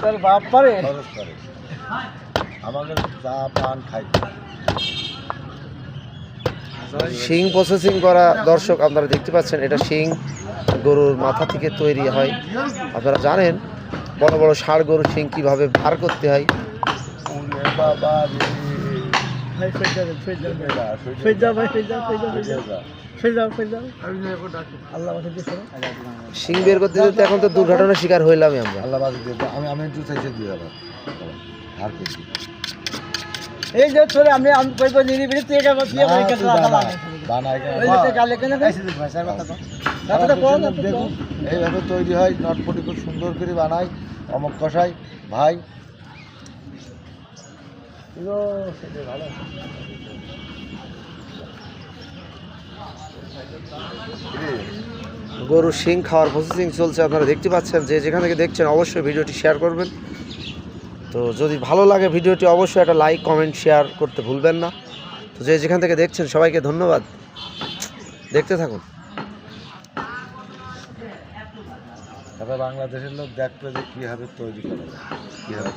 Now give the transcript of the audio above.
তোর বাপ পারে আমাদের চা পান খাই। শিং প্রসেসিং করা দর্শক আপনারা দেখতে পাচ্ছেন, এটা শিং গরুর মাথা থেকে তৈরি হয়। আপনারা জানেন বড় বড় ষাঁড় গরুর শিং কীভাবে বার করতে হয়। ওরে বাবা রে, ভাই আল্লাহ আমাকে দিয়েছে শিং বের করতে যেতে এখন তো দুর্ঘটনার শিকার হইলামই আমরা। আল্লাহ বাদ দিয়ে দাও। আমি একটু চাইছি দিয়ে যাবো আর কিছু এই যে তোরে আমি কইব নিরিবিলি তুই এটা বসিয়ে ভাই কেটে লাগালাম বানাই ওই যে গালে কেন ভাই স্যার কথা কোন দেখুন এইভাবে তৈরি হয়, নটপটি খুব সুন্দর করে বানাই অমক কষাই ভাই। ভালো গরুর শিং খাওয়ার প্রসেসিং চলছে, আপনারা দেখতে পাচ্ছেন। যে যেখান থেকে দেখছেন অবশ্যই ভিডিওটি শেয়ার করবেন। তো যদি ভালো লাগে ভিডিওটি অবশ্যই একটা লাইক কমেন্ট শেয়ার করতে ভুলবেন না। তো যে যেখান থেকে দেখছেন সবাইকে ধন্যবাদ, দেখতে থাকুন। তবে বাংলাদেশের লোক দেখবে যে কীভাবে তৈরি করা যায়, কীভাবে